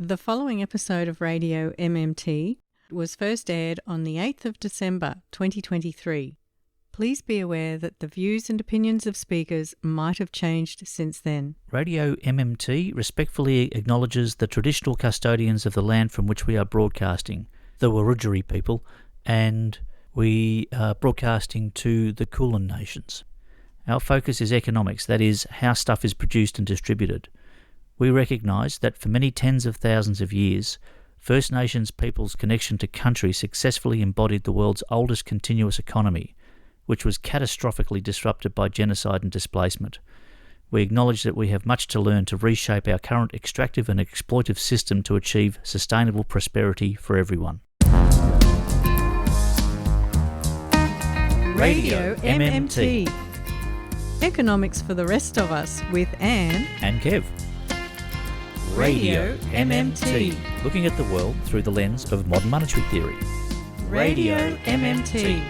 The following episode of Radio MMT was first aired on the 8th of December 2023. Please be aware that the views and opinions of speakers might have changed since then. Radio MMT respectfully acknowledges the traditional custodians of the land from which we are broadcasting, the Wurundjeri people, and we are broadcasting to the Kulin Nations. Our focus is economics, that is, how stuff is produced and distributed. We recognise that for many tens of thousands of years, First Nations people's connection to country successfully embodied the world's oldest continuous economy, which was catastrophically disrupted by genocide and displacement. We acknowledge that we have much to learn to reshape our current extractive and exploitive system to achieve sustainable prosperity for everyone. Radio MMT. Economics for the rest of us with Anne and Kev. Radio MMT. Looking at the world through the lens of modern monetary theory. Radio MMT.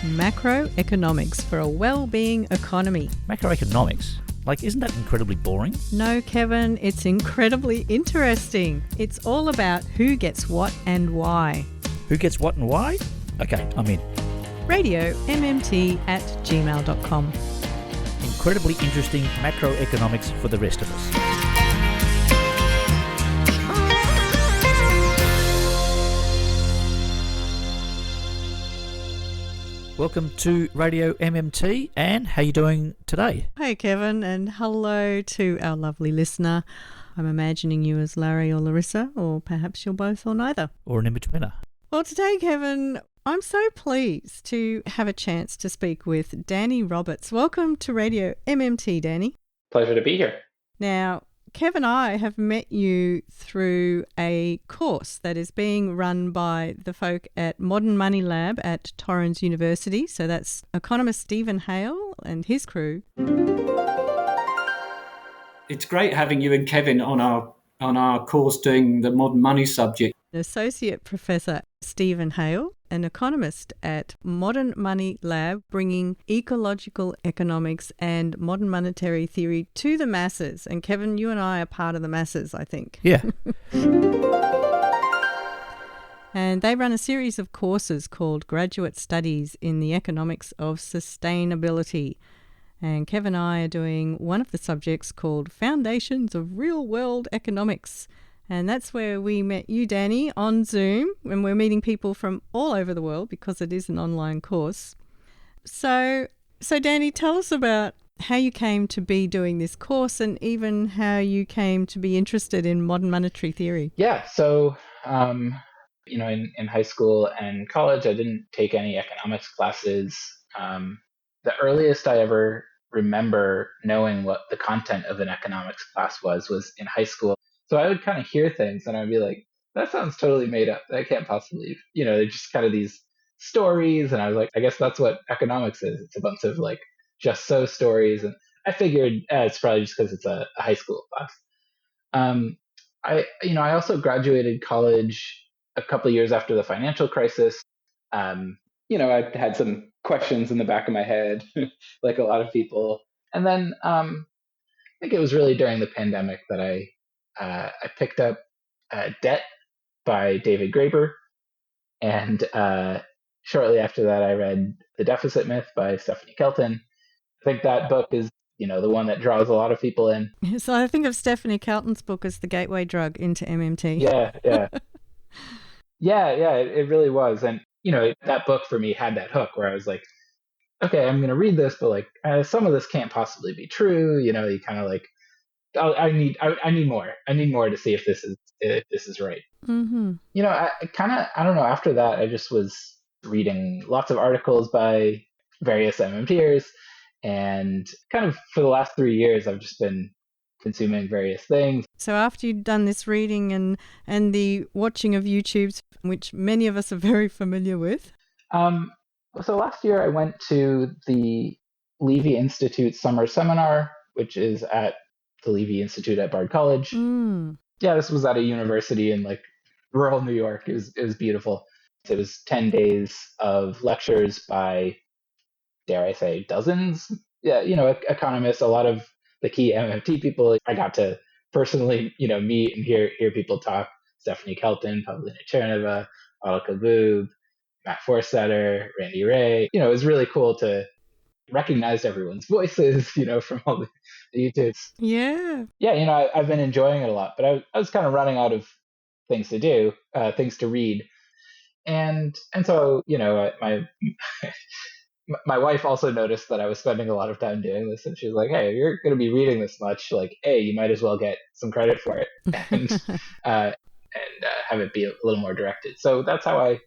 Macroeconomics for a well-being economy. Macroeconomics? Isn't that incredibly boring? No, Kevin, it's incredibly interesting. It's all about who gets what and why. Who gets what and why? Okay, I'm in. RadioMMT@gmail.com. Incredibly interesting macroeconomics for the rest of us. Welcome to Radio MMT. Anne, how are you doing today? Hey, Kevin, and hello to our lovely listener. I'm imagining you as Larry or Larissa, or perhaps you're both or neither. Or an in-betweener. Well, today, Kevin, I'm so pleased to have a chance to speak with Danny Roberts. Welcome to Radio MMT, Danny. Pleasure to be here. Now, Kev and I have met you through a course that is being run by the folk at Modern Money Lab at Torrens University. So that's economist Steven Hail and his crew. It's great having you and Kevin on our course doing the modern money subject. Associate Professor Steven Hail, an economist at Modern Money Lab, bringing ecological economics and modern monetary theory to the masses. And Kevin, you and I are part of the masses, I think. Yeah. And they run a series of courses called Graduate Studies in the Economics of Sustainability. And Kev and I are doing one of the subjects called Foundations of Real-World Economics. And that's where we met you, Danny, on Zoom, when we're meeting people from all over the world because it is an online course. So Danny, tell us about how you came to be doing this course and even how you came to be interested in modern monetary theory. Yeah, so, in high school and college, I didn't take any economics classes. The earliest I ever remember knowing what the content of an economics class was in high school. So I would kind of hear things and I'd be like, that sounds totally made up. That can't possibly, they're just kind of these stories. And I was like, I guess that's what economics is. It's a bunch of just so stories. And I figured it's probably just because it's a high school class. I also graduated college a couple of years after the financial crisis. I had some questions in the back of my head, like a lot of people. And then I think it was really during the pandemic that I picked up Debt by David Graeber, and shortly after that I read The Deficit Myth by Stephanie Kelton. I think that book is, the one that draws a lot of people in. So I think of Stephanie Kelton's book as the gateway drug into MMT. Yeah. It really was. And, that book for me had that hook where I was like, okay, I'm going to read this, but some of this can't possibly be true. You kind of I need more. I need more to see if this is right. Mm-hmm. I don't know. After that, I just was reading lots of articles by various MMTers, and kind of for the last 3 years, I've just been consuming various things. So after you'd done this reading and the watching of YouTubes, which many of us are very familiar with. So last year I went to the Levy Institute Summer Seminar, which is at the Levy Institute at Bard College. Mm. Yeah, this was at a university in rural New York. It was beautiful. It was 10 days of lectures by, dare I say, dozens. Yeah, economists, a lot of the key MMT people. I got to personally, meet and hear people talk. Stephanie Kelton, Pavlina Cherneva, Alka Boob, Matt Forstetter, Randy Ray. It was really cool to recognize everyone's voices, from all the YouTubes. Yeah. Yeah, I've been enjoying it a lot, but I was kind of running out of things to do, things to read. And so, my wife also noticed that I was spending a lot of time doing this, and she was like, "Hey, if you're going to be reading this much, like, hey, you might as well get some credit for it and have it be a little more directed." So that's how I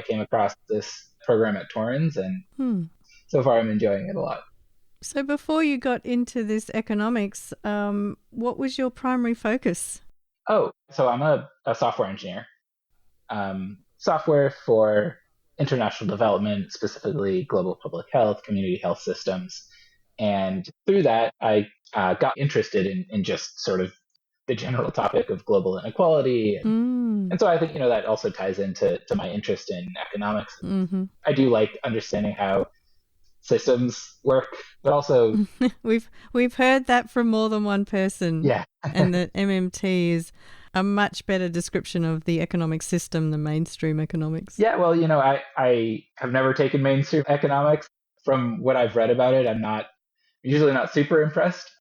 came across this program at Torrens, and so far I'm enjoying it a lot. So before you got into this economics, what was your primary focus? Oh, so I'm a software engineer. Software for international development, specifically global public health, community health systems. And through that, I got interested in just sort of the general topic of global inequality. And so I think, that also ties into my interest in economics. Mm-hmm. I do like understanding how systems work, but also... We've heard that from more than one person. Yeah. And that MMT is a much better description of the economic system than mainstream economics. Yeah, well, I have never taken mainstream economics. From what I've read about it, I'm usually not super impressed.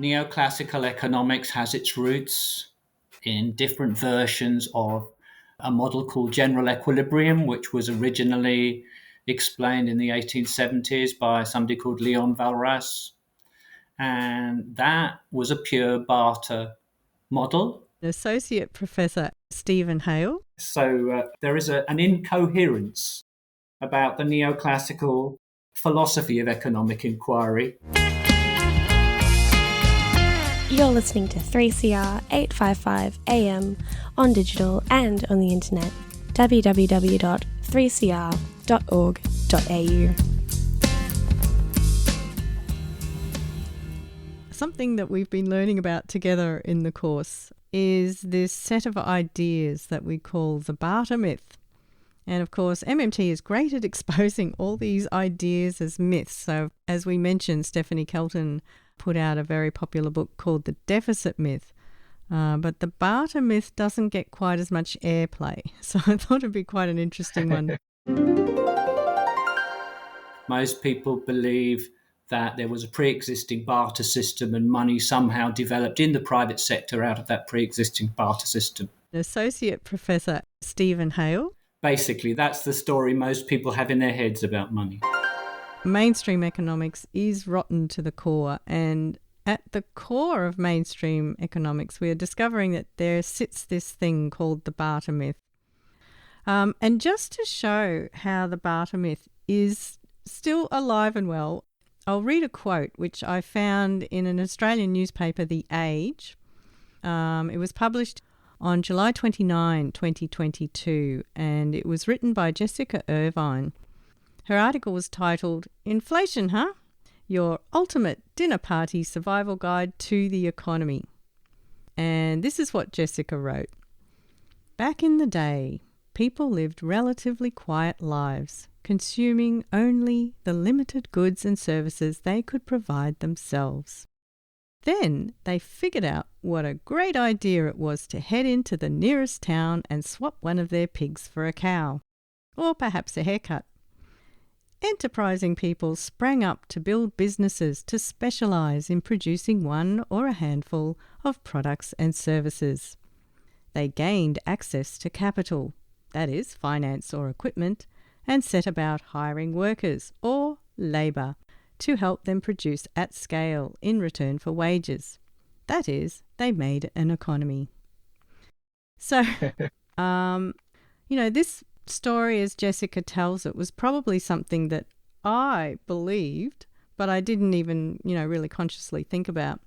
Neoclassical economics has its roots in different versions of a model called general equilibrium, which was originally explained in the 1870s by somebody called Leon Walras. And that was a pure barter model. Associate Professor Steven Hail. So there is an incoherence about the neoclassical philosophy of economic inquiry. You're listening to 3CR 855 AM on digital and on the internet. www.3cr.org.au. Something that we've been learning about together in the course is this set of ideas that we call the barter myth. And of course, MMT is great at exposing all these ideas as myths. So as we mentioned, Stephanie Kelton put out a very popular book called The Deficit Myth. But the barter myth doesn't get quite as much airplay. So I thought it'd be quite an interesting one. Most people believe that there was a pre-existing barter system and money somehow developed in the private sector out of that pre-existing barter system. Associate Professor Steven Hail. Basically, that's the story most people have in their heads about money. Mainstream economics is rotten to the core, and at the core of mainstream economics, we are discovering that there sits this thing called the barter myth. And just to show how the barter myth is still alive and well, I'll read a quote which I found in an Australian newspaper, The Age. It was published on July 29, 2022, and it was written by Jessica Irvine. Her article was titled, "Inflation, Huh? Your Ultimate Dinner Party Survival Guide to the Economy." And this is what Jessica wrote. Back in the day, people lived relatively quiet lives, consuming only the limited goods and services they could provide themselves. Then they figured out what a great idea it was to head into the nearest town and swap one of their pigs for a cow, or perhaps a haircut. Enterprising people sprang up to build businesses to specialise in producing one or a handful of products and services. They gained access to capital, that is, finance or equipment, and set about hiring workers, or labour, to help them produce at scale in return for wages. That is, they made an economy. So, this story, as Jessica tells it, was probably something that I believed, but I didn't even, really consciously think about.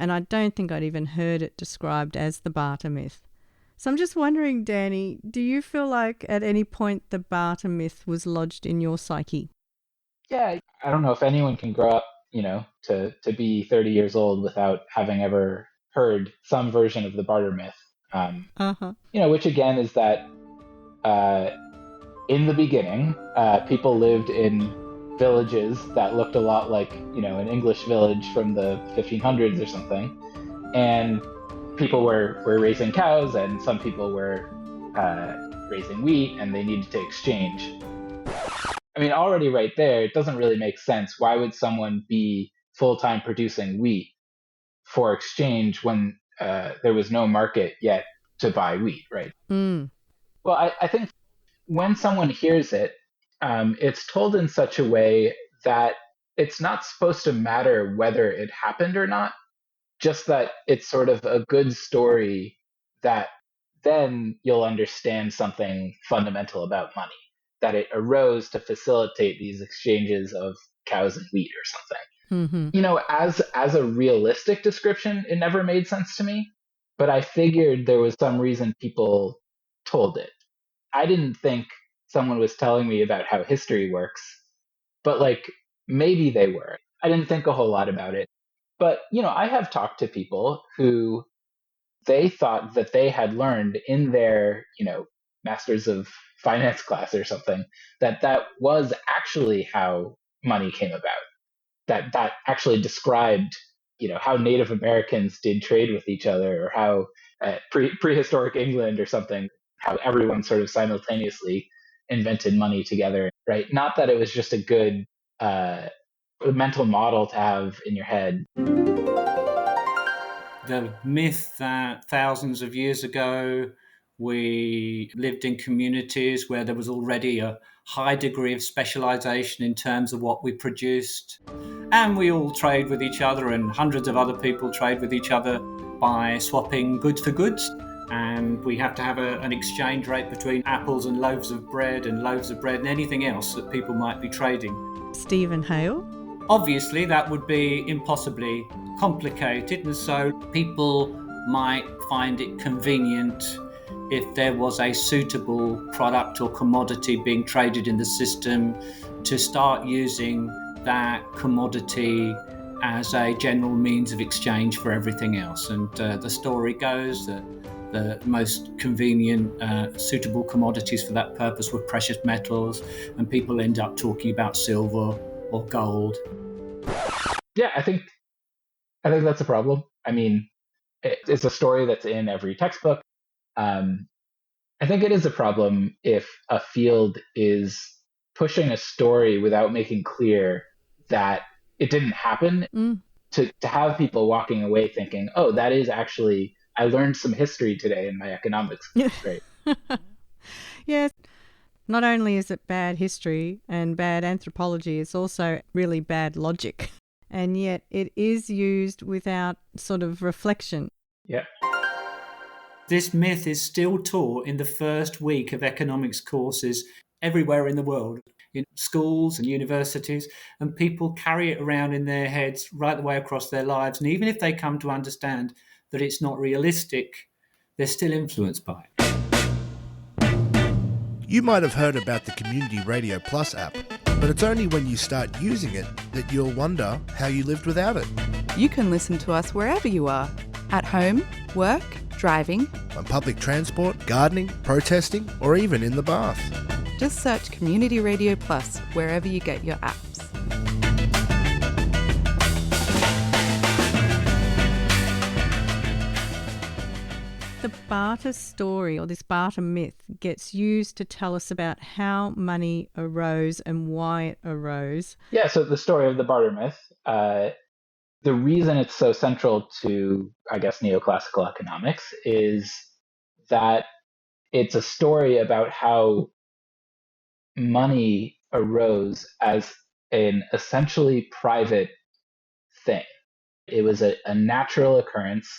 And I don't think I'd even heard it described as the barter myth. So I'm just wondering, Danny, do you feel like at any point the barter myth was lodged in your psyche? Yeah, I don't know if anyone can grow up, to be 30 years old without having ever heard some version of the barter myth. Which again is that in the beginning, people lived in villages that looked a lot like, an English village from the 1500s or something. And people were raising cows, and some people were raising wheat, and they needed to exchange. I mean, already right there, it doesn't really make sense. Why would someone be full-time producing wheat for exchange when there was no market yet to buy wheat, right? Well, I think when someone hears it, it's told in such a way that it's not supposed to matter whether it happened or not, just that it's sort of a good story that then you'll understand something fundamental about money, that it arose to facilitate these exchanges of cows and wheat or something. As a realistic description, it never made sense to me, but I figured there was some reason people told it. I didn't think someone was telling me about how history works, but maybe they were. I didn't think a whole lot about it. But, I have talked to people who they thought that they had learned in their, Masters of Finance class or something, that was actually how money came about. That actually described, how Native Americans did trade with each other, or how prehistoric England or something, how everyone sort of simultaneously invented money together, right? Not that it was just a good mental model to have in your head. The myth that thousands of years ago we lived in communities where there was already a high degree of specialization in terms of what we produced, and we all trade with each other, and hundreds of other people trade with each other by swapping goods for goods, and we have to have an exchange rate between apples and loaves of bread and anything else that people might be trading. Steven Hail? Obviously, that would be impossibly complicated, and so people might find it convenient if there was a suitable product or commodity being traded in the system to start using that commodity as a general means of exchange for everything else. And the story goes that the most convenient, suitable commodities for that purpose were precious metals, and people end up talking about silver or gold. Yeah, I think that's a problem. I mean, it's a story that's in every textbook. I think it is a problem if a field is pushing a story without making clear that it didn't happen, to have people walking away thinking, oh, that is actually, I learned some history today in my economics. Right. Yes. Not only is it bad history and bad anthropology, it's also really bad logic. And yet it is used without sort of reflection. Yeah. This myth is still taught in the first week of economics courses everywhere in the world, in schools and universities, and people carry it around in their heads right the way across their lives. And even if they come to understand that it's not realistic, they're still influenced by it. You might have heard about the Community Radio Plus app, but it's only when you start using it that you'll wonder how you lived without it. You can listen to us wherever you are, at home, work, driving, on public transport, gardening, protesting, or even in the bath. Just search Community Radio Plus wherever you get your apps. The barter story, or this barter myth, gets used to tell us about how money arose and why it arose. Yeah, so the story of the barter myth, the reason it's so central to, I guess, neoclassical economics is that it's a story about how money arose as an essentially private thing. It was a natural occurrence.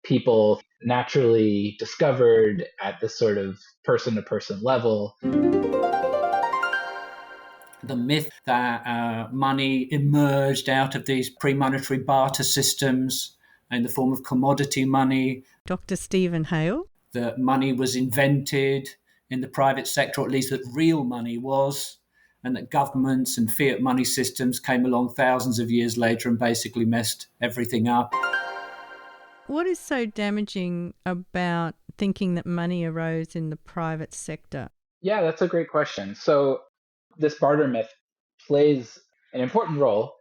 People naturally discovered at this sort of person-to-person level. The myth that money emerged out of these pre-monetary barter systems in the form of commodity money. Dr. Steven Hail. That money was invented in the private sector, or at least that real money was, and that governments and fiat money systems came along thousands of years later and basically messed everything up. What is so damaging about thinking that money arose in the private sector? Yeah, that's a great question. So this barter myth plays an important role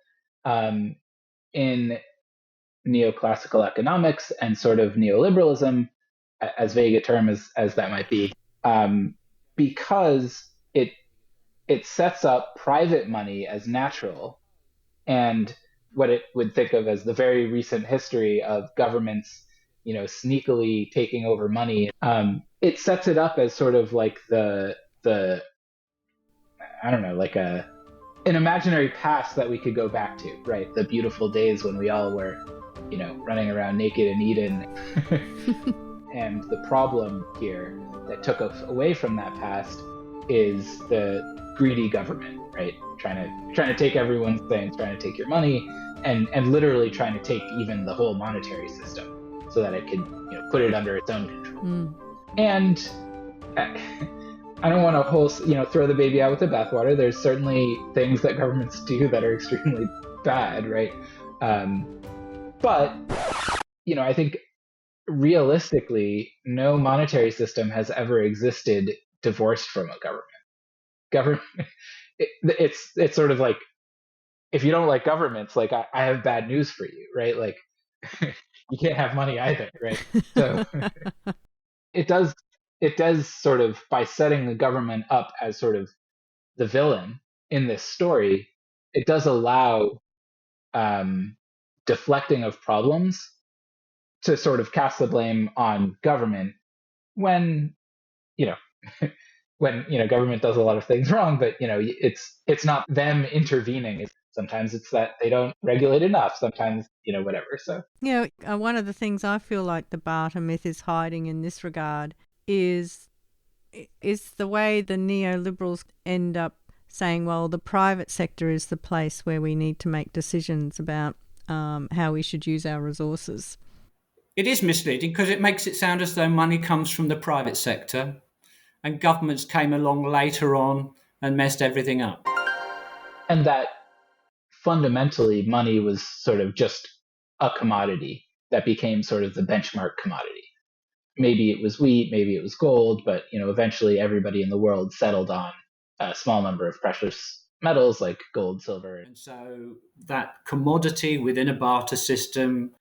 in neoclassical economics and sort of neoliberalism, as vague a term as that might be, because it sets up private money as natural, and what it would think of as the very recent history of governments, sneakily taking over money. It sets it up as sort of like the I don't know, like an imaginary past that we could go back to, right? The beautiful days when we all were, running around naked in Eden. And the problem here that took us away from that past is the greedy government, right? Trying to take everyone's things, trying to take your money, and literally trying to take even the whole monetary system so that it can, put it under its own control. And I don't want to throw the baby out with the bathwater. There's certainly things that governments do that are extremely bad, right? But I think realistically, no monetary system has ever existed divorced from a government. It's sort of like, if you don't like governments, like I have bad news for you, right? Like you can't have money either, right? So it does sort of, by setting the government up as sort of the villain in this story, it does allow deflecting of problems to sort of cast the blame on government when government does a lot of things wrong, but it's not them intervening. Sometimes it's that they don't regulate enough, sometimes whatever. So one of the things I feel like the barter myth is hiding in this regard is the way the neoliberals end up saying, well, the private sector is the place where we need to make decisions about how we should use our resources. It is misleading because it makes it sound as though money comes from the private sector and governments came along later on and messed everything up. And that fundamentally money was sort of just a commodity that became sort of the benchmark commodity. Maybe it was wheat, maybe it was gold, but eventually everybody in the world settled on a small number of precious metals like gold, silver. And so that commodity within a barter system,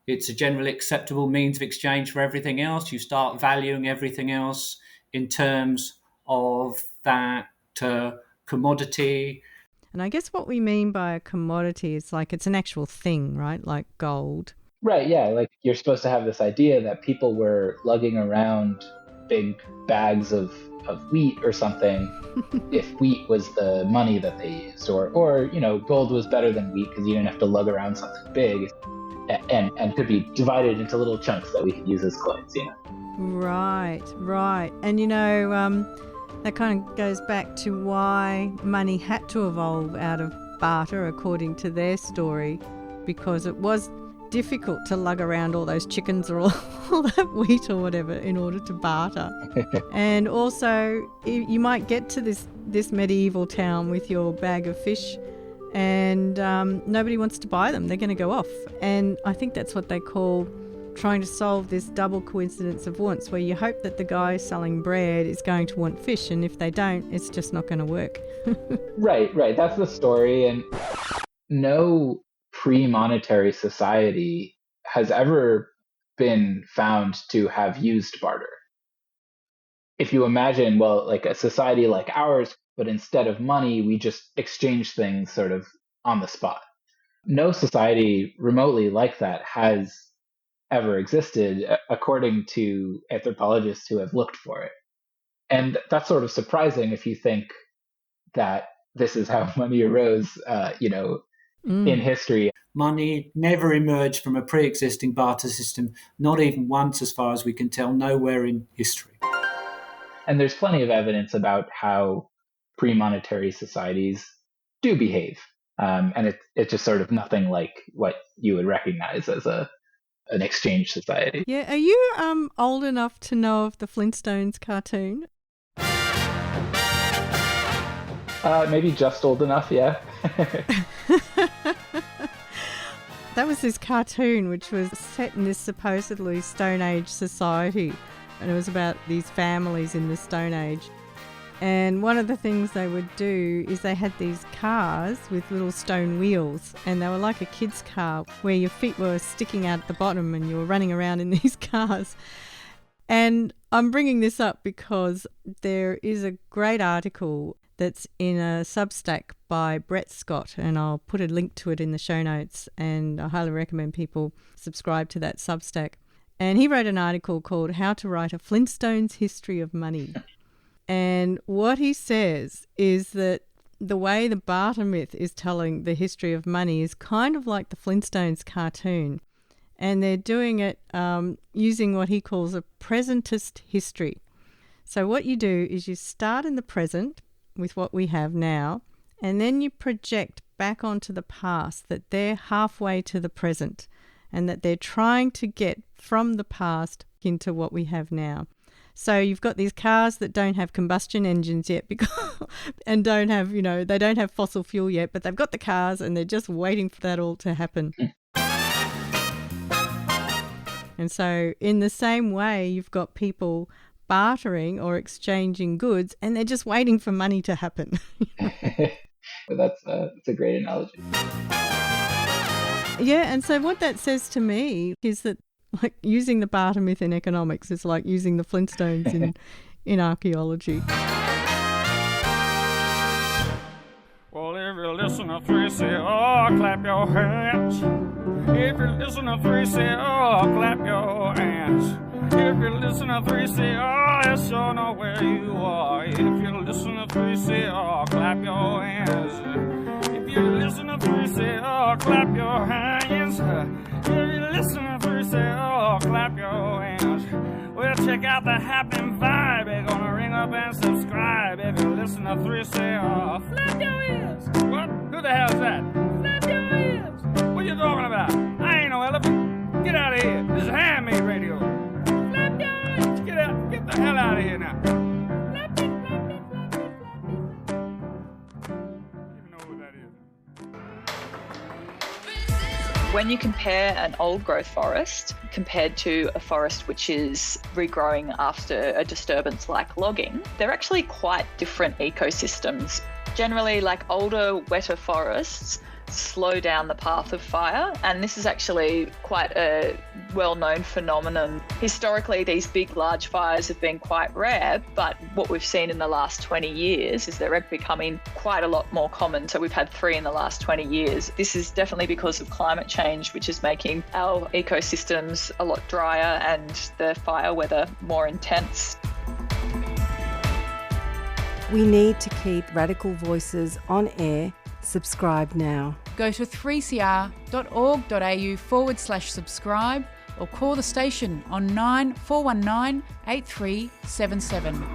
it's a generally acceptable means of exchange for everything else. You start valuing everything else in terms of that commodity. And I guess what we mean by a commodity is like it's an actual thing, right? Like gold. Right, yeah. Like you're supposed to have this idea that people were lugging around big bags of wheat or something if wheat was the money that they used, or gold was better than wheat because you didn't have to lug around something big and could be divided into little chunks that we could use as coins, Right. And that kind of goes back to why money had to evolve out of barter according to their story, because it was difficult to lug around all those chickens or all that wheat or whatever in order to barter. And also you might get to this medieval town with your bag of fish and nobody wants to buy them. They're going to go off. And I think that's what they call trying to solve this double coincidence of wants, where you hope that the guy selling bread is going to want fish, and if they don't, it's just not going to work. Right. That's the story. And no pre-monetary society has ever been found to have used barter. If you imagine, like a society like ours, but instead of money, we just exchange things sort of on the spot. No society remotely like that has ever existed, according to anthropologists who have looked for it. And that's sort of surprising if you think that this is how money arose, in history. Money never emerged from a pre-existing barter system, not even once, as far as we can tell, nowhere in history. And there's plenty of evidence about how pre-monetary societies do behave. And it's just sort of nothing like what you would recognize as an exchange society. Yeah, are you old enough to know of the Flintstones cartoon? Maybe just old enough, yeah. That was this cartoon which was set in this supposedly Stone Age society, and it was about these families in the Stone Age. And one of the things they would do is they had these cars with little stone wheels, and they were like a kid's car where your feet were sticking out at the bottom and you were running around in these cars. And I'm bringing this up because there is a great article that's in a Substack by Brett Scott, and I'll put a link to it in the show notes, and I highly recommend people subscribe to that Substack. And he wrote an article called How to Write a Flintstones History of Money. And what he says is that the way the barter myth is telling the history of money is kind of like the Flintstones cartoon. And they're doing it using what he calls a presentist history. So what you do is you start in the present with what we have now, and then you project back onto the past that they're halfway to the present and that they're trying to get from the past into what we have now. So you've got these cars that don't have combustion engines yet and don't have, they don't have fossil fuel yet, but they've got the cars and they're just waiting for that all to happen. And so in the same way, you've got people bartering or exchanging goods and they're just waiting for money to happen. That's a great analogy. Yeah, and so what that says to me is that like using the barter myth in economics is like using the Flintstones in archaeology. Well, if you listen to 3 say, oh, clap your hands. If you listen to 3 say, oh, clap your hands. If you listen to 3 say, oh, I sure know where you are. If you listen to 3 say, oh, clap your hands. If you listen to 3 say, oh, clap your hands. If you listen to 3 say, oh, clap your hands. Well, check out the happening vibe. They're gonna ring up and subscribe. If you listen to 3 say, oh, flap your ears. What? Who the hell is that? Flap your ears. What you talking about? I ain't no elephant. Get out of here. This is handmade radio. Flap your ears. Get out. Get the hell out of here now. Flap it, flap it, flap it, flap it. You even know who that is. When you compare an old growth forest compared to a forest which is regrowing after a disturbance like logging, they're actually quite different ecosystems. Generally, like older, wetter forests slow down the path of fire, and this is actually quite a well-known phenomenon. Historically, these big, large fires have been quite rare, but what we've seen in the last 20 years is they're becoming quite a lot more common. So we've had 3 in the last 20 years. This is definitely because of climate change, which is making our ecosystems a lot drier and the fire weather more intense. We need to keep radical voices on air. Subscribe now. Go to 3cr.org.au/subscribe or call the station on 9419 8377.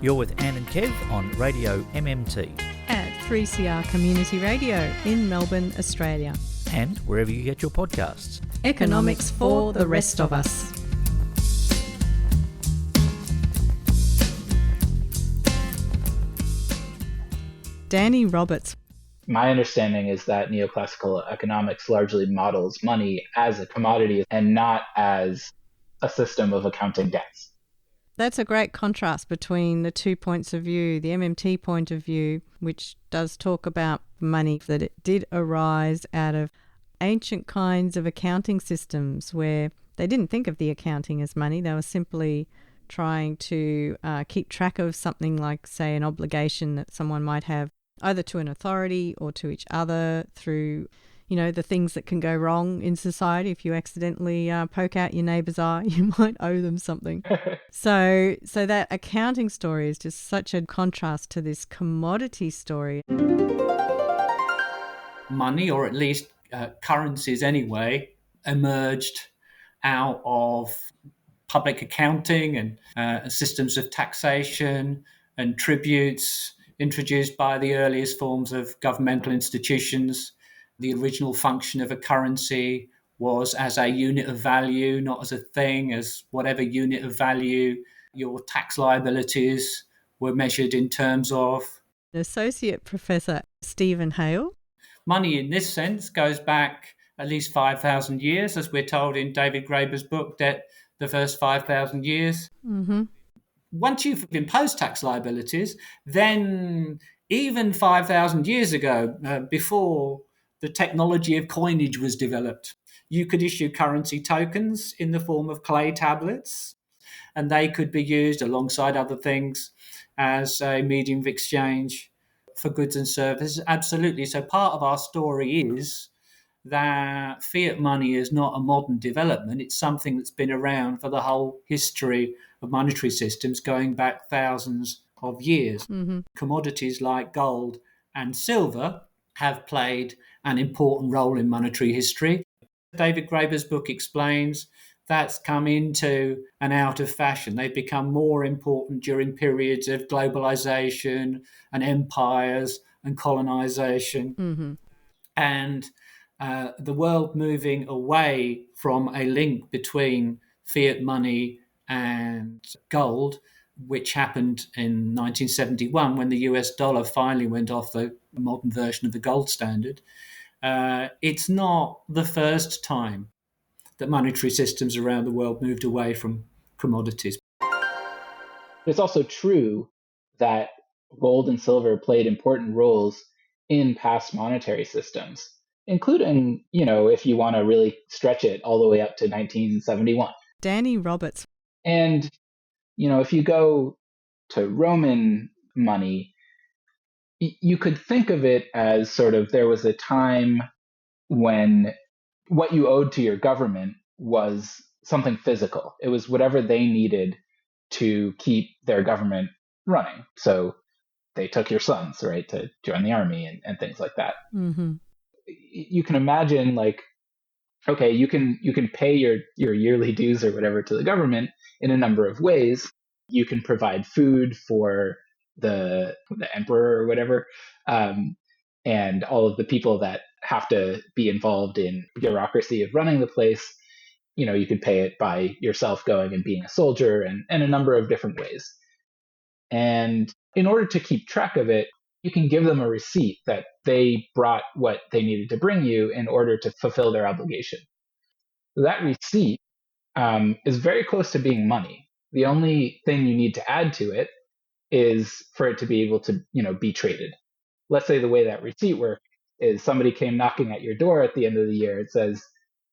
You're with Anne and Kev on Radio MMT. At 3CR Community Radio in Melbourne, Australia. And wherever you get your podcasts. Economics for the rest of us. Danny Roberts. My understanding is that neoclassical economics largely models money as a commodity and not as a system of accounting debts. That's a great contrast between the 2 points of view. The MMT point of view, which does talk about money, that it did arise out of ancient kinds of accounting systems where they didn't think of the accounting as money. They were simply trying to keep track of something like, say, an obligation that someone might have either to an authority or to each other through, the things that can go wrong in society. If you accidentally poke out your neighbour's eye, you might owe them something. So that accounting story is just such a contrast to this commodity story. Money, or at least currencies anyway, emerged out of public accounting and systems of taxation and tributes introduced by the earliest forms of governmental institutions. The original function of a currency was as a unit of value, not as a thing, as whatever unit of value your tax liabilities were measured in terms of. Associate Professor Steven Hail. Money in this sense goes back at least 5,000 years, as we're told in David Graeber's book, Debt, the First 5,000 Years. Mm-hmm. Once you've imposed tax liabilities, then even 5,000 years ago, before the technology of coinage was developed, you could issue currency tokens in the form of clay tablets, and they could be used alongside other things as a medium of exchange for goods and services. Absolutely. So part of our story is that fiat money is not a modern development. It's something that's been around for the whole history of monetary systems going back thousands of years. Mm-hmm. Commodities like gold and silver have played an important role in monetary history. David Graeber's book explains that's come into and out of fashion. They've become more important during periods of globalization and empires and colonization. Mm-hmm. And the world moving away from a link between fiat money and gold, which happened in 1971 when the US dollar finally went off the modern version of the gold standard. It's not the first time that monetary systems around the world moved away from commodities. It's also true that gold and silver played important roles in past monetary systems, including, if you want to really stretch it all the way up to 1971. Danny Roberts. And, if you go to Roman money, you could think of it as sort of there was a time when what you owed to your government was something physical. It was whatever they needed to keep their government running. So they took your sons, right, to join the army and things like that. Mm-hmm. You can imagine, like, okay, you can pay your yearly dues or whatever to the government in a number of ways. You can provide food for the emperor or whatever, and all of the people that have to be involved in bureaucracy of running the place. You could pay it by yourself going and being a soldier and a number of different ways. And in order to keep track of it, you can give them a receipt that they brought what they needed to bring you in order to fulfill their obligation. That receipt is very close to being money. The only thing you need to add to it is for it to be able to, be traded. Let's say the way that receipt works is somebody came knocking at your door at the end of the year. It says,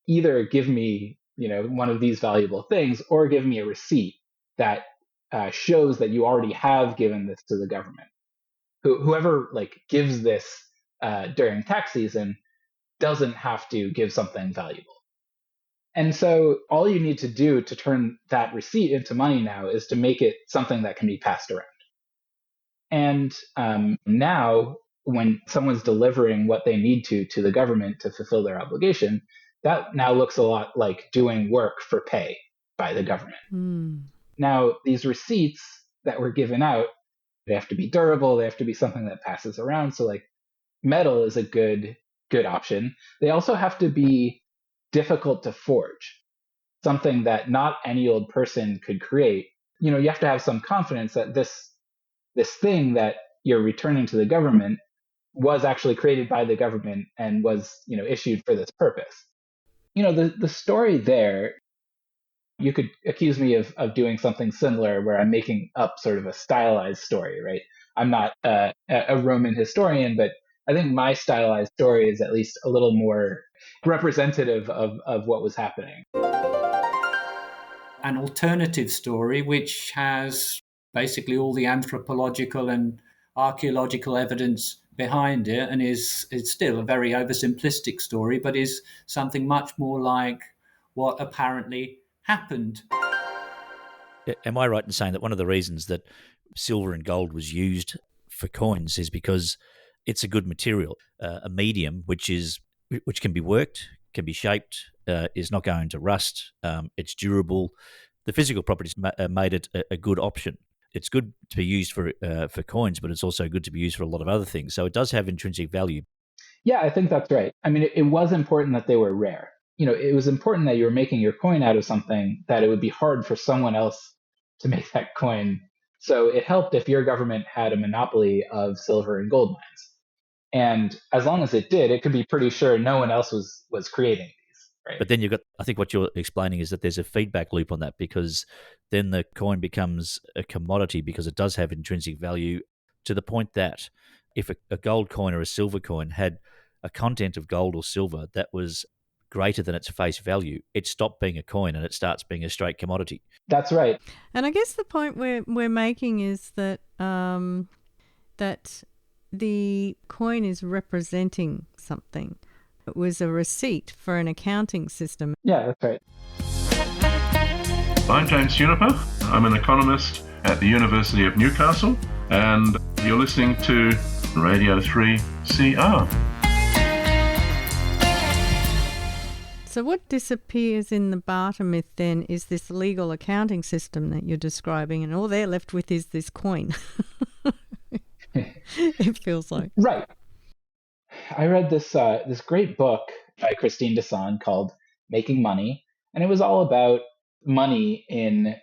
either give me, one of these valuable things, or give me a receipt that shows that you already have given this to the government. Whoever gives this during tax season doesn't have to give something valuable. And so all you need to do to turn that receipt into money now is to make it something that can be passed around. And now when someone's delivering what they need to the government to fulfill their obligation, that now looks a lot like doing work for pay by the government. Mm. Now, these receipts that were given out, they have to be durable. They have to be something that passes around. So metal is a good option. They also have to be difficult to forge, something that not any old person could create. You have to have some confidence that this thing that you're returning to the government was actually created by the government and was, issued for this purpose. The story there, you could accuse me of doing something similar where I'm making up sort of a stylized story, right? I'm not a Roman historian, but I think my stylized story is at least a little more representative of what was happening. An alternative story which has basically all the anthropological and archaeological evidence behind it, and it's still a very oversimplistic story, but is something much more like what apparently happened. Am I right in saying that one of the reasons that silver and gold was used for coins is because it's a good material, a medium which can be worked, can be shaped, is not going to rust, it's durable. The physical properties made it a good option. It's good to be used for coins, but it's also good to be used for a lot of other things. So it does have intrinsic value. Yeah, I think that's right. I mean, it was important that they were rare. it was important that you were making your coin out of something that it would be hard for someone else to make that coin. So it helped if your government had a monopoly of silver and gold mines. And as long as it did, it could be pretty sure no one else was creating these, right? But then I think what you're explaining is that there's a feedback loop on that, because then the coin becomes a commodity because it does have intrinsic value, to the point that if a gold coin or a silver coin had a content of gold or silver that was greater than its face value, it stopped being a coin and it starts being a straight commodity. That's right. And I guess the point we're making is that that the coin is representing something. It was a receipt for an accounting system. Yeah, that's right. I'm James Juniper. I'm an economist at the University of Newcastle, and you're listening to Radio 3 CR. So what disappears in the barter myth then is this legal accounting system that you're describing, and all they're left with is this coin. It feels like. Right. I read this great book by Christine Desan called Making Money, and it was all about money in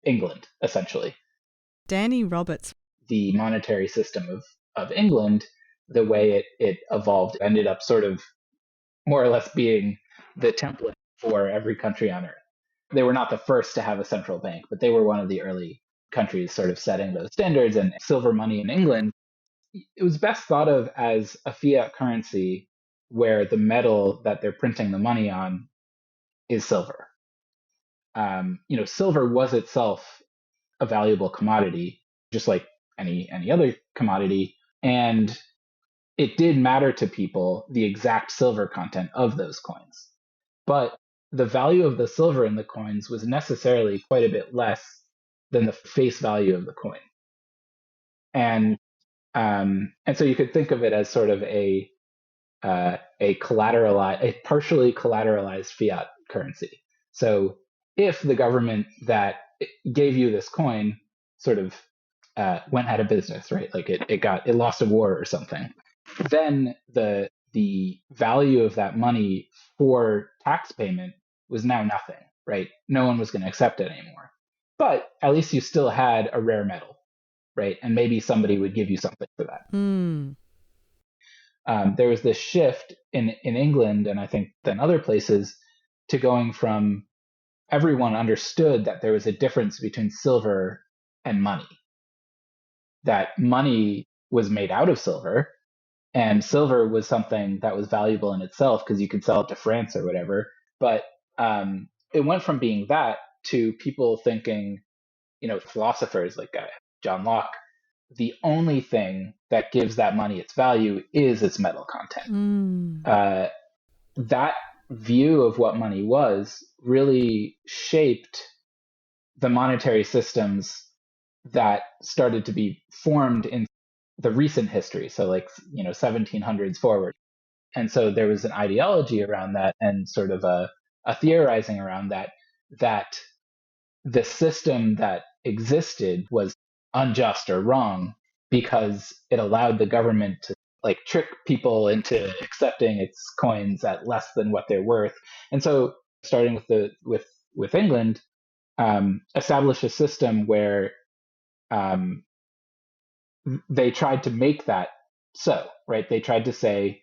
England, essentially. Danny Roberts. The monetary system of England, the way it evolved, ended up sort of more or less being the template for every country on earth. They were not the first to have a central bank, but they were one of the early countries sort of setting those standards. And silver money in England, it was best thought of as a fiat currency where the metal that they're printing the money on is silver. Silver was itself a valuable commodity, just like any other commodity. And it did matter to people the exact silver content of those coins. But the value of the silver in the coins was necessarily quite a bit less than the face value of the coin. And so you could think of it as sort of a partially collateralized fiat currency. So if the government that gave you this coin sort of went out of business, right? Like it lost a war or something, then the value of that money for tax payment was now nothing, right? No one was going to accept it anymore. But at least you still had a rare metal, right? And maybe somebody would give you something for that. Mm. There was this shift in England, and I think then other places, to going from everyone understood that there was a difference between silver and money. That money was made out of silver, and silver was something that was valuable in itself because you could sell it to France or whatever. But it went from being that to people thinking, philosophers like John Locke, the only thing that gives that money its value is its metal content. Mm. That view of what money was really shaped the monetary systems that started to be formed in the recent history. So 1700s forward. And so there was an ideology around that and sort of a theorizing around that the system that existed was unjust or wrong because it allowed the government to trick people into accepting its coins at less than what they're worth. And so starting with England, established a system where they tried to make that so, right? They tried to say,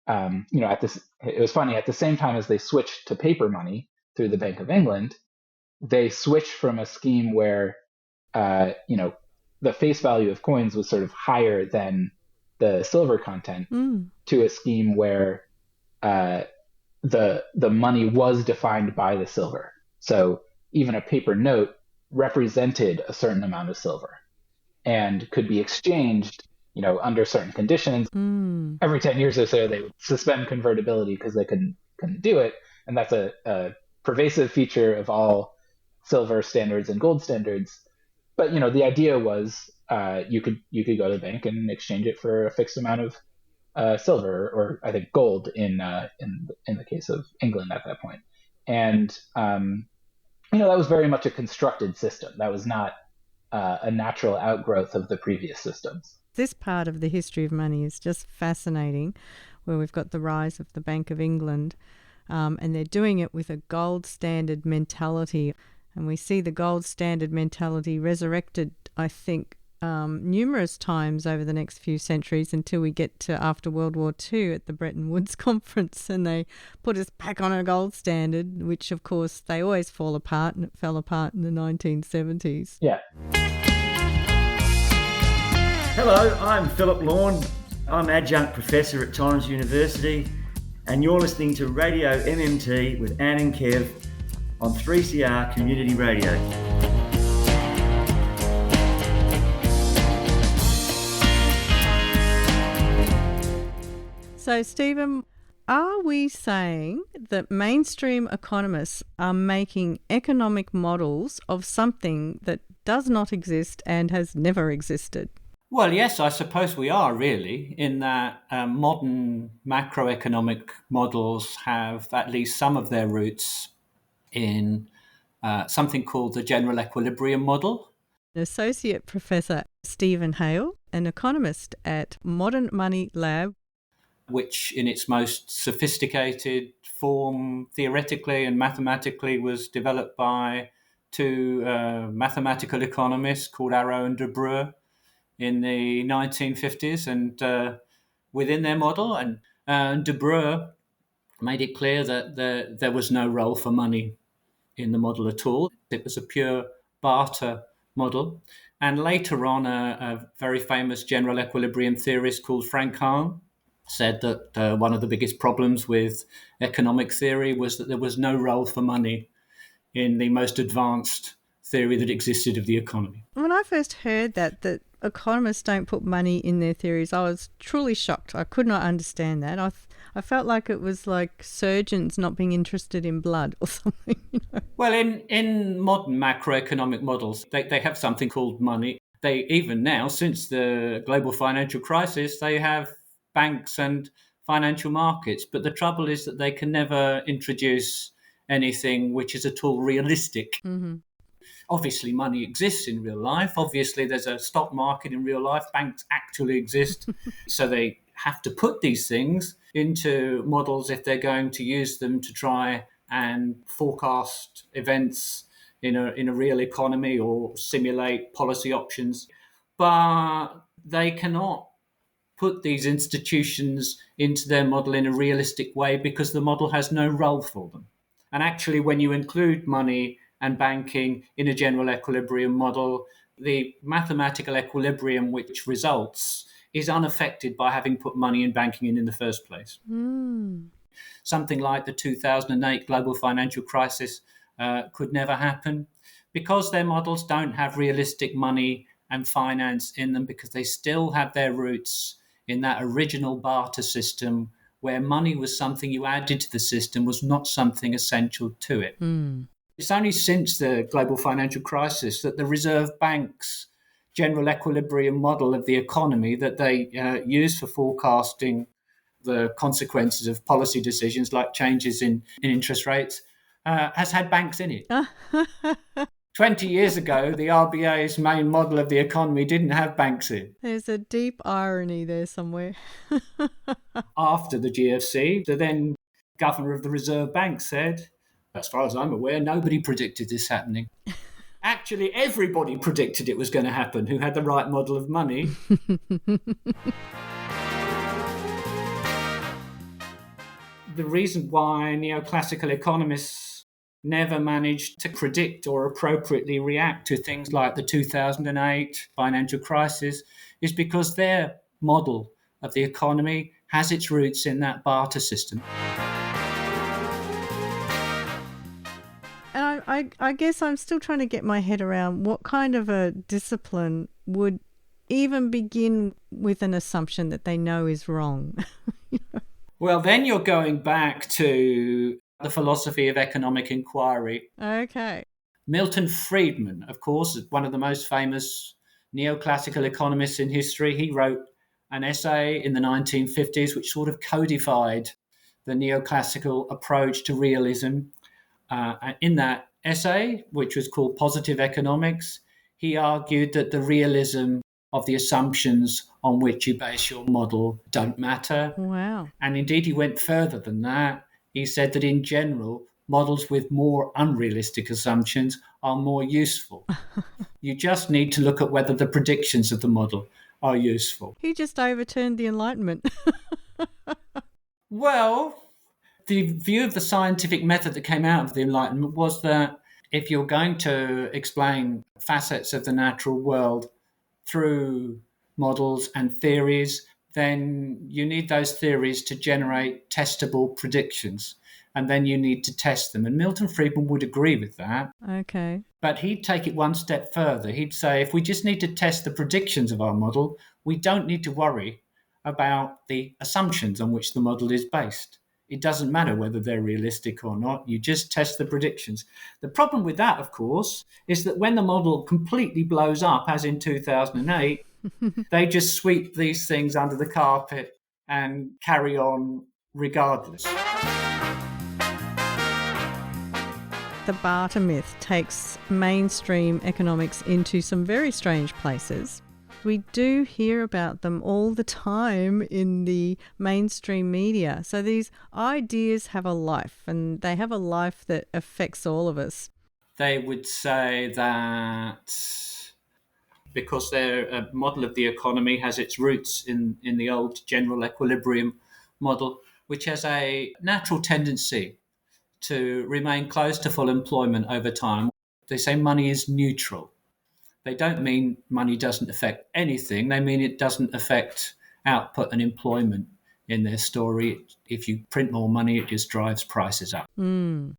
it was funny, at the same time as they switched to paper money through the Bank of England, they switched from a scheme where, the face value of coins was sort of higher than the silver content to a scheme where the money was defined by the silver. So even a paper note represented a certain amount of silver and could be exchanged, under certain conditions. Every 10 years or so, they would suspend convertibility because they couldn't do it. And that's a pervasive feature of all silver standards and gold standards. But, the idea was you could go to the bank and exchange it for a fixed amount of silver, or I think gold in the case of England at that point. And, that was very much a constructed system. That was not a natural outgrowth of the previous systems. This part of the history of money is just fascinating, where we've got the rise of the Bank of England. and they're doing it with a gold standard mentality. And we see the gold standard mentality resurrected, I think, numerous times over the next few centuries until we get to after World War II at the Bretton Woods Conference, and they put us back on a gold standard, which of course they always fall apart, and it fell apart in the 1970s. Yeah. Hello, I'm Philip Lorne. I'm Adjunct Professor at Torrens University, and you're listening to Radio MMT with Anne and Kev on 3CR Community Radio. So, Stephen, are we saying that mainstream economists are making economic models of something that does not exist and has never existed? Well, yes, I suppose we are really, in that modern macroeconomic models have at least some of their roots in something called the general equilibrium model. Associate Professor Steven Hail, an economist at Modern Money Lab, which in its most sophisticated form, theoretically and mathematically, was developed by two mathematical economists called Arrow and De Breuer in the 1950s. And within their model, and De Breuer made it clear that there was no role for money in the model at all. It was a pure barter model. And later on, a very famous general equilibrium theorist called Frank Hahn said that one of the biggest problems with economic theory was that there was no role for money in the most advanced theory that existed of the economy. When I first heard that economists don't put money in their theories, I was truly shocked. I could not understand that. I felt like it was like surgeons not being interested in blood or something. Well, in modern macroeconomic models, they have something called money. They even now, since the global financial crisis, they have banks and financial markets. But the trouble is that they can never introduce anything which is at all realistic. Mm-hmm. Obviously, money exists in real life. Obviously, there's a stock market in real life. Banks actually exist. So they have to put these things into models if they're going to use them to try and forecast events in a real economy or simulate policy options. But they cannot put these institutions into their model in a realistic way because the model has no role for them. And actually, when you include money and banking in a general equilibrium model, the mathematical equilibrium which results is unaffected by having put money and banking in the first place. Mm. Something like the 2008 global financial crisis could never happen because their models don't have realistic money and finance in them, because they still have their roots in that original barter system where money was something you added to the system, was not something essential to it. Mm. It's only since the global financial crisis that the Reserve Bank's general equilibrium model of the economy that they use for forecasting the consequences of policy decisions like changes in interest rates has had banks in it. 20 years ago, the RBA's main model of the economy didn't have banks in. There's a deep irony there somewhere. After the GFC, the then governor of the Reserve Bank said, as far as I'm aware, nobody predicted this happening. Actually, everybody predicted it was going to happen who had the right model of money. The reason why neoclassical economists never managed to predict or appropriately react to things like the 2008 financial crisis is because their model of the economy has its roots in that barter system. And I guess I'm still trying to get my head around what kind of a discipline would even begin with an assumption that they know is wrong. Well, then you're going back to the philosophy of economic inquiry. Okay. Milton Friedman, of course, is one of the most famous neoclassical economists in history. He wrote an essay in the 1950s which sort of codified the neoclassical approach to realism. In that essay, which was called Positive Economics, he argued that the realism of the assumptions on which you base your model don't matter. Wow. And indeed, he went further than that. he said that in general, models with more unrealistic assumptions are more useful. You just need to look at whether the predictions of the model are useful. He just overturned the Enlightenment. Well, the view of the scientific method that came out of the Enlightenment was that if you're going to explain facets of the natural world through models and theories, then you need those theories to generate testable predictions, and then you need to test them. And Milton Friedman would agree with that. Okay. But he'd take it one step further. He'd say, if we just need to test the predictions of our model, we don't need to worry about the assumptions on which the model is based. It doesn't matter whether they're realistic or not. You just test the predictions. The problem with that, of course, is that when the model completely blows up, as in 2008, they just sweep these things under the carpet and carry on regardless. The barter myth takes mainstream economics into some very strange places. We do hear about them all the time in the mainstream media. So these ideas have a life, and they have a life that affects all of us. They would say that because their model of the economy has its roots in the old general equilibrium model, which has a natural tendency to remain close to full employment over time. They say money is neutral. They don't mean money doesn't affect anything. They mean it doesn't affect output and employment in their story. If you print more money, it just drives prices up. Then,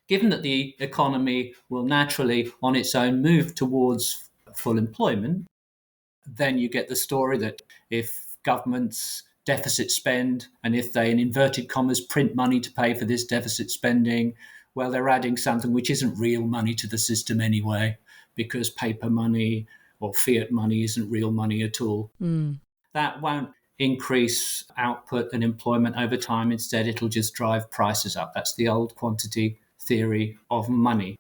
given that the economy will naturally, on its own, move towards full employment, then you get the story that if governments deficit spend, and if they, in inverted commas, print money to pay for this deficit spending, well, they're adding something which isn't real money to the system anyway, because paper money or fiat money isn't real money at all. That won't increase output and employment over time. Instead, it'll just drive prices up. That's the old quantity theory of money.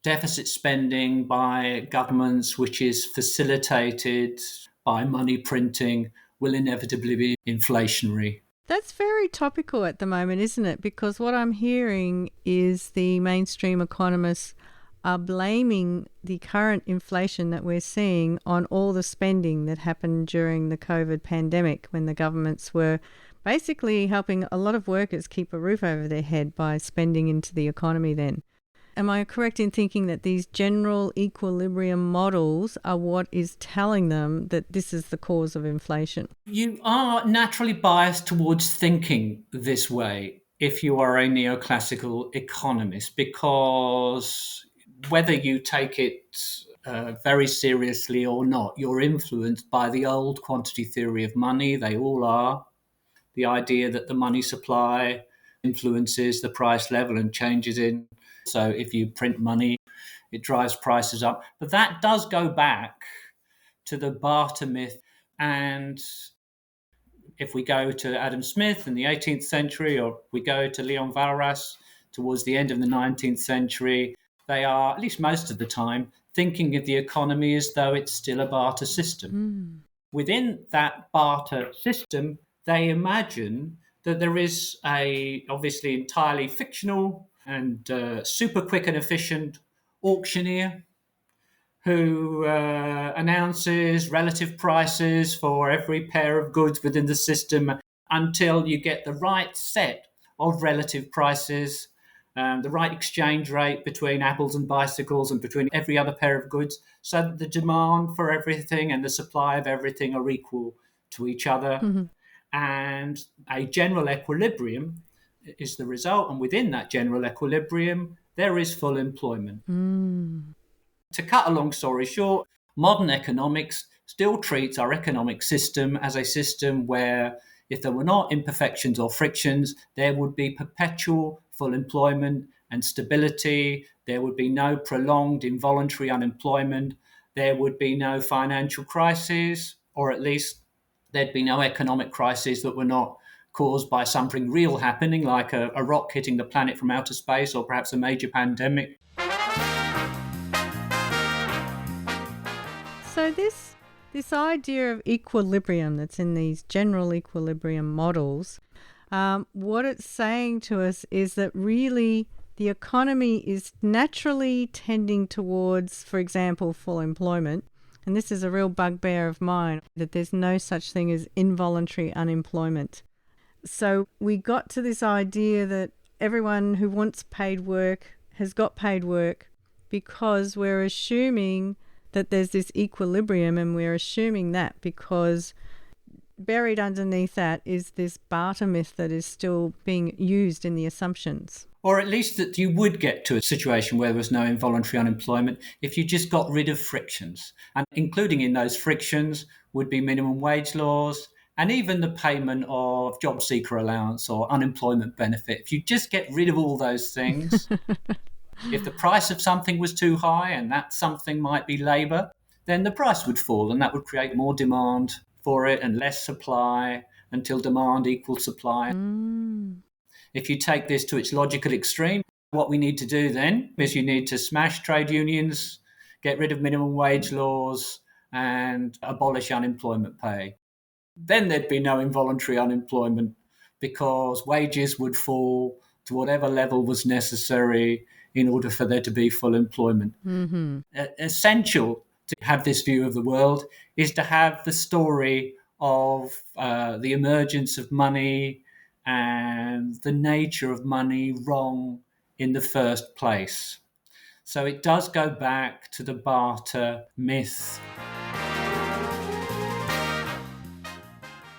Deficit spending by governments, which is facilitated by money printing, will inevitably be inflationary. That's very topical at the moment, isn't it? Because what I'm hearing is the mainstream economists are blaming the current inflation that we're seeing on all the spending that happened during the COVID pandemic, when the governments were basically helping a lot of workers keep a roof over their head by spending into the economy then. Am I correct in thinking that these general equilibrium models are what is telling them that this is the cause of inflation? You are naturally biased towards thinking this way if you are a neoclassical economist, because whether you take it very seriously or not, you're influenced by the old quantity theory of money. They all are. The idea that the money supply influences the price level and changes in. So if you print money, it drives prices up. But that does go back to the barter myth. And if we go to Adam Smith in the 18th century, or we go to Leon Walras towards the end of the 19th century, they are, at least most of the time, thinking of the economy as though it's still a barter system. Within that barter system, they imagine that there is a obviously entirely fictional and super quick and efficient auctioneer who announces relative prices for every pair of goods within the system until you get the right set of relative prices, the right exchange rate between apples and bicycles and between every other pair of goods, so that the demand for everything and the supply of everything are equal to each other. And a general equilibrium is the result. And within that general equilibrium, there is full employment. To cut a long story short, modern economics still treats our economic system as a system where if there were not imperfections or frictions, there would be perpetual full employment and stability. There would be no prolonged involuntary unemployment. There would be no financial crises, or at least there'd be no economic crises that were not caused by something real happening, like a rock hitting the planet from outer space, or perhaps a major pandemic. So this idea of equilibrium that's in these general equilibrium models, what it's saying to us is that really the economy is naturally tending towards, for example, full employment. And this is a real bugbear of mine, that there's no such thing as involuntary unemployment. So we got to this idea that everyone who wants paid work has got paid work because we're assuming that there's this equilibrium, and we're assuming that because buried underneath that is this barter myth that is still being used in the assumptions. Or at least that you would get to a situation where there was no involuntary unemployment if you just got rid of frictions. And including in those frictions would be minimum wage laws and even the payment of job seeker allowance or unemployment benefit. If you just get rid of all those things, if the price of something was too high and that something might be labour, then the price would fall and that would create more demand for it and less supply until demand equals supply. If you take this to its logical extreme, what we need to do then is you need to smash trade unions, get rid of minimum wage laws, and abolish unemployment pay. Then there'd be no involuntary unemployment because wages would fall to whatever level was necessary in order for there to be full employment. Essential to have this view of the world is to have the story of the emergence of money and the nature of money wrong in the first place. So it does go back to the barter myth.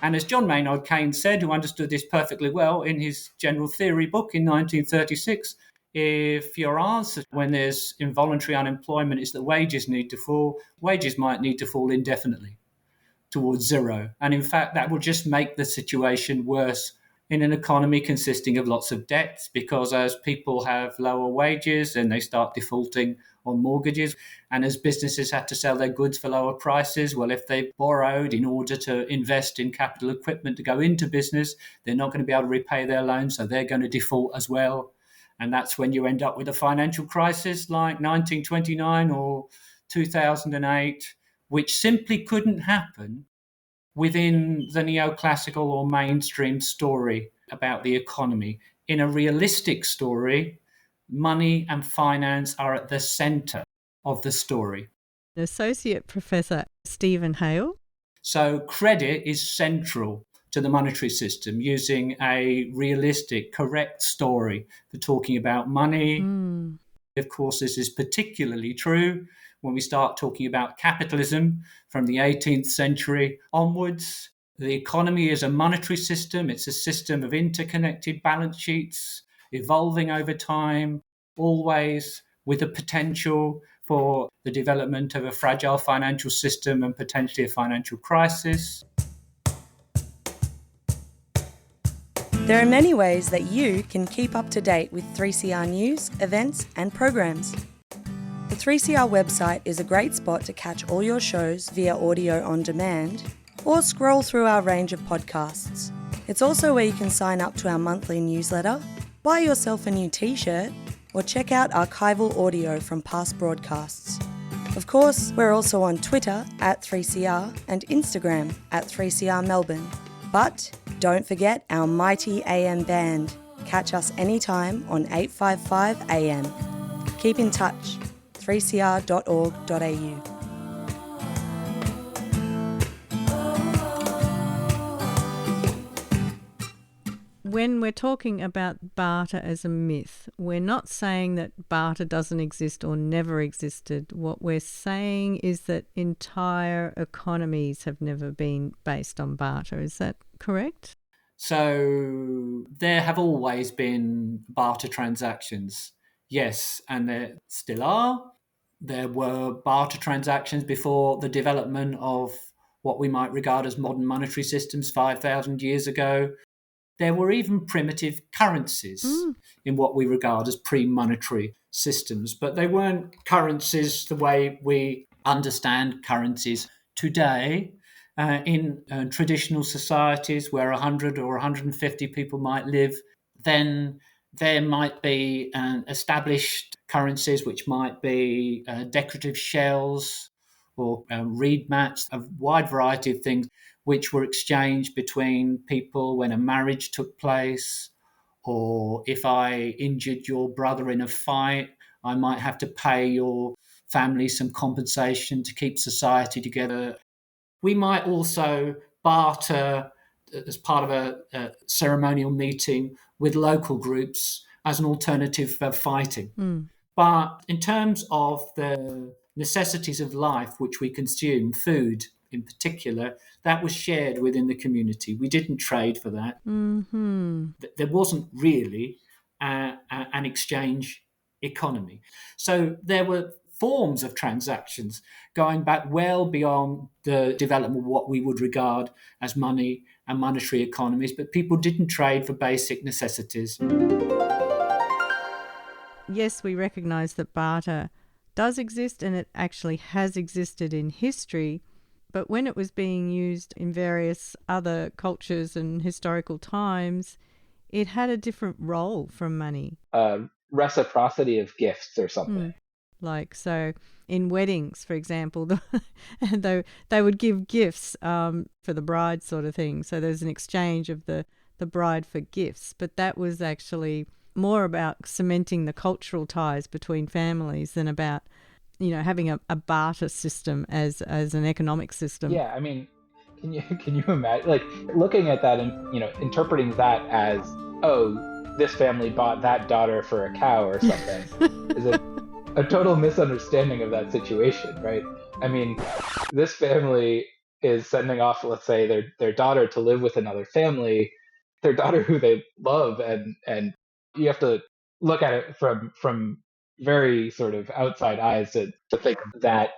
And as John Maynard Keynes said, who understood this perfectly well in his General Theory book in 1936, if your answer when there's involuntary unemployment is that wages need to fall, wages might need to fall indefinitely towards zero. And in fact, that will just make the situation worse in an economy consisting of lots of debts, because as people have lower wages, then they start defaulting on mortgages. And as businesses have to sell their goods for lower prices, well, if they borrowed in order to invest in capital equipment to go into business, they're not going to be able to repay their loans, so they're going to default as well. And that's when you end up with a financial crisis like 1929 or 2008, which simply couldn't happen within the neoclassical or mainstream story about the economy. In a realistic story, money and finance are at the centre of the story. Associate Professor Steven Hail. So credit is central to the monetary system, using a realistic, correct story for talking about money. Of course, this is particularly true when we start talking about capitalism from the 18th century onwards. The economy is a monetary system. It's a system of interconnected balance sheets, evolving over time, always with a potential for the development of a fragile financial system and potentially a financial crisis. There are many ways that you can keep up to date with 3CR news, events, and programs. The 3CR website is a great spot to catch all your shows via audio on demand or scroll through our range of podcasts. It's also where you can sign up to our monthly newsletter, buy yourself a new t-shirt, or check out archival audio from past broadcasts. Of course, we're also on Twitter at 3CR and Instagram at 3CR Melbourne. But don't forget our mighty AM band. Catch us anytime on 855 AM. Keep in touch. 3cr.org.au. When we're talking about barter as a myth, we're not saying that barter doesn't exist or never existed. What we're saying is that entire economies have never been based on barter. Is that correct? So there have always been barter transactions, yes, and there still are. There were barter transactions before the development of what we might regard as modern monetary systems 5,000 years ago. There were even primitive currencies in what we regard as pre-monetary systems, but they weren't currencies the way we understand currencies today. In traditional societies where 100 or 150 people might live, then there might be established currencies which might be decorative shells or reed mats, a wide variety of things which were exchanged between people when a marriage took place, or if I injured your brother in a fight, I might have to pay your family some compensation to keep society together. We might also barter as part of a ceremonial meeting with local groups as an alternative for fighting. Mm. But in terms of the necessities of life which we consume, food in particular, that was shared within the community. We didn't trade for that. Mm-hmm. There wasn't really an exchange economy. So there were forms of transactions going back well beyond the development of what we would regard as money and monetary economies, but people didn't trade for basic necessities. Yes, we recognise that barter does exist, and it actually has existed in history, but when it was being used in various other cultures and historical times, it had a different role from money. Reciprocity of gifts or something. Like, so in weddings, for example, and they would give gifts for the bride sort of thing. So there's an exchange of the bride for gifts, but that was actually more about cementing the cultural ties between families than about, having a barter system as an economic system. Yeah, I mean, can you imagine, like, looking at that and, interpreting that as, oh, this family bought that daughter for a cow or something is a total misunderstanding of that situation, right? I mean, this family is sending off, let's say, their daughter to live with another family, their daughter who they love, and you have to look at it from very sort of outside eyes to think of that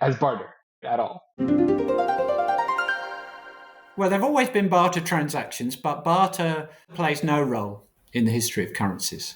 as barter at all. Well, there have always been barter transactions, but barter plays no role in the history of currencies.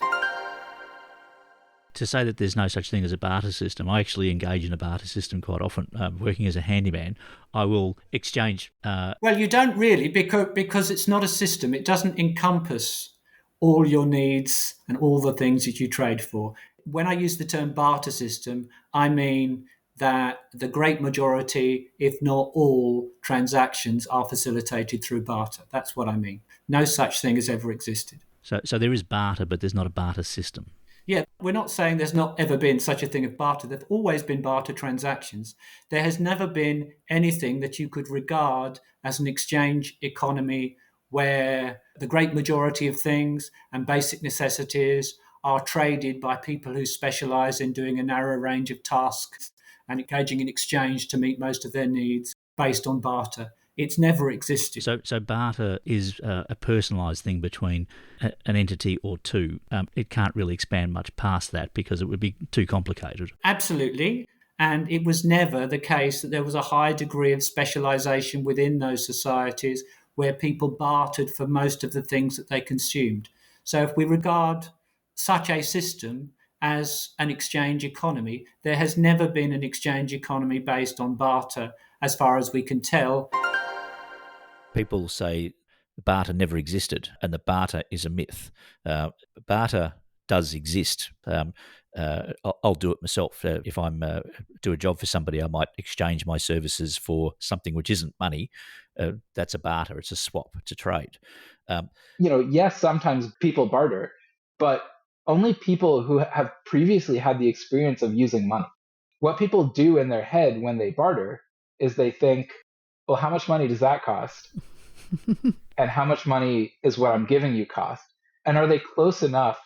To say that there's no such thing as a barter system, I actually engage in a barter system quite often. Working as a handyman, I will exchange... Well, you don't really, because it's not a system. It doesn't encompass all your needs and all the things that you trade for. When I use the term barter system, I mean that the great majority, if not all, transactions are facilitated through barter. That's what I mean. No such thing has ever existed. So there is barter, but there's not a barter system. Yeah, we're not saying there's not ever been such a thing as barter. There've always been barter transactions. There has never been anything that you could regard as an exchange economy where the great majority of things and basic necessities are traded by people who specialise in doing a narrow range of tasks and engaging in exchange to meet most of their needs based on barter. It's never existed. So barter is a personalised thing between an entity or two. It can't really expand much past that because it would be too complicated. Absolutely. And it was never the case that there was a high degree of specialisation within those societies where people bartered for most of the things that they consumed. So if we regard such a system as an exchange economy, there has never been an exchange economy based on barter, as far as we can tell. People say barter never existed and that barter is a myth. Barter does exist. I'll do it myself. If I'm do a job for somebody, I might exchange my services for something which isn't money. That's a barter. It's a swap. It's a trade. Yes, sometimes people barter, but only people who have previously had the experience of using money. What people do in their head when they barter is they think, well, how much money does that cost? And how much money is what I'm giving you cost? And are they close enough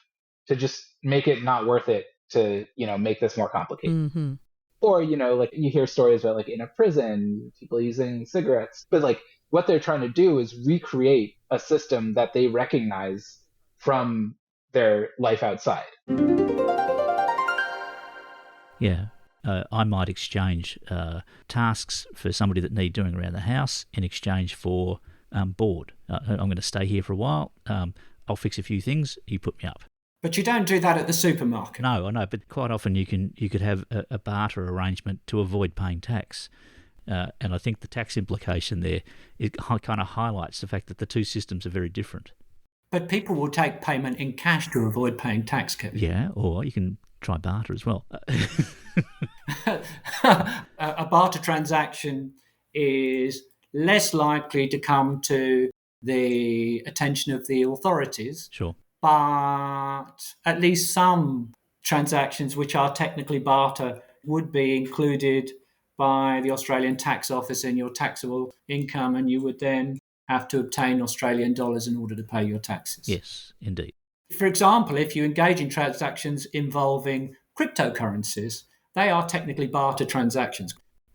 to just make it not worth it to, make this more complicated? Mm-hmm. Or, like you hear stories about like in a prison, people using cigarettes. But like what they're trying to do is recreate a system that they recognize from their life outside. Yeah. I might exchange tasks for somebody that need doing around the house in exchange for board. I'm going to stay here for a while. I'll fix a few things. You put me up. But you don't do that at the supermarket. No, I know. But quite often you could have a barter arrangement to avoid paying tax. And I think the tax implication there, it kind of highlights the fact that the two systems are very different. But people will take payment in cash to avoid paying tax, Kevin. Yeah, or you can try barter as well. A barter transaction is less likely to come to the attention of the authorities. Sure. But at least some transactions which are technically barter would be included by the Australian Tax Office in your taxable income, and you would then have to obtain Australian dollars in order to pay your taxes. Yes, indeed. For example, if you engage in transactions involving cryptocurrencies, they are technically barter transactions.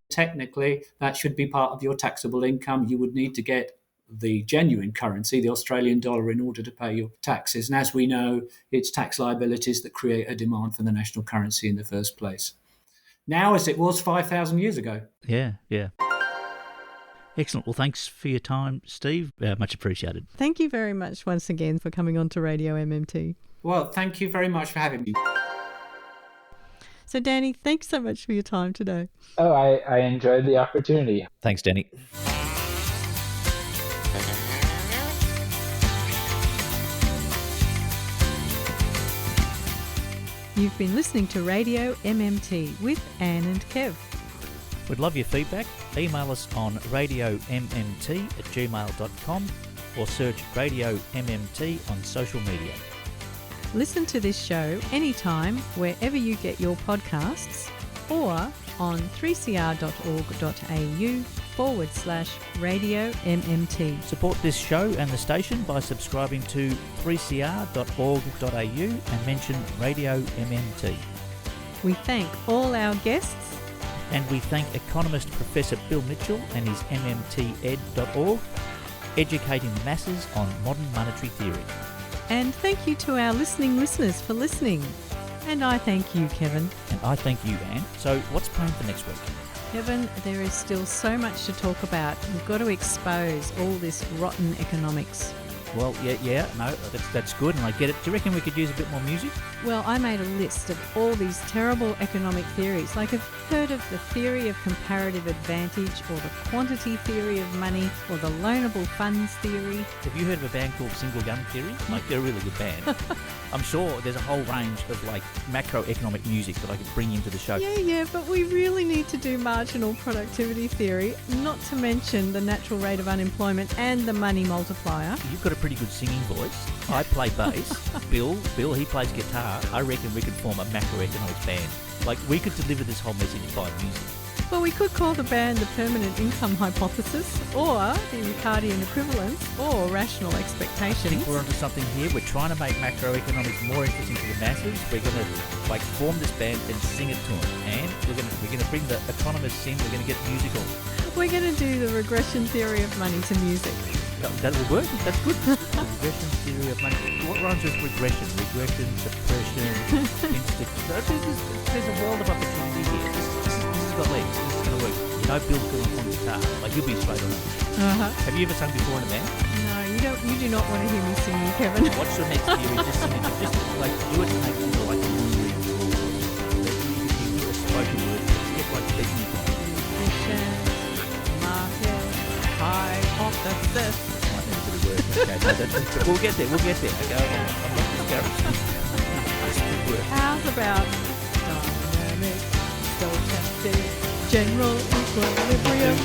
Technically, that should be part of your taxable income. You would need to get the genuine currency, the Australian dollar, in order to pay your taxes. And as we know, it's tax liabilities that create a demand for the national currency in the first place. Now, as it was 5,000 years ago. Yeah. Excellent. Well, thanks for your time, Steve. Much appreciated. Thank you very much once again for coming on to Radio MMT. Well, thank you very much for having me. So, Danny, thanks so much for your time today. Oh, I enjoyed the opportunity. Thanks, Danny. You've been listening to Radio MMT with Anne and Kev. We'd love your feedback. Email us on radiommt@gmail.com or search Radio MMT on social media. Listen to this show anytime, wherever you get your podcasts, or on 3cr.org.au/Radio MMT. Support this show and the station by subscribing to 3cr.org.au and mention Radio MMT. We thank all our guests. And we thank economist Professor Bill Mitchell and his mmted.org, educating the masses on modern monetary theory. And thank you to our listeners for listening. And I thank you, Kevin. And I thank you, Anne. So what's planned for next week? Kevin, there is still so much to talk about. We've got to expose all this rotten economics. Well, no, that's good, and I get it. Do you reckon we could use a bit more music? Well, I made a list of all these terrible economic theories. Like, I've heard of the theory of comparative advantage, or the quantity theory of money, or the loanable funds theory. Have you heard of a band called Single Gun Theory? Like, they're a really good band. I'm sure there's a whole range of, like, macroeconomic music that I could bring into the show. Yeah, but we really need to do marginal productivity theory, not to mention the natural rate of unemployment and the money multiplier. You've got a pretty good singing voice. I play bass. Bill, he plays guitar. I reckon we could form a macroeconomics band. Like, we could deliver this whole message by music. Well, we could call the band the permanent income hypothesis, or the Ricardian equivalence, or rational expectations. I think we're onto something here. We're trying to make macroeconomics more interesting to the masses. We're going to form this band and sing it to them, and we're going to bring the economists in. We're going to get musical. We're going to do the regression theory of money to music. That will work. That's good. Regression theory of money. What rhymes with regression? Regression, suppression, instinct. There's a world of opportunity here. This has got legs. This is going to work. You know, Bill's good on guitar. Like, he'll be straight on it. Have you ever sung before in a band? No, you do not want to hear me singing, Kevin. What's your next theory? Just sing it. Just like do it and make it into like a movie or you do a spoken word. Just get like technical. Market hypothesis. Okay, we'll get there. Okay, I'm not discouraged. How's about dynamic, stochastic, general equilibrium?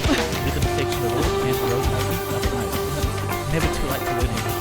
Rhythm section of all and rotating. Never too late to learn.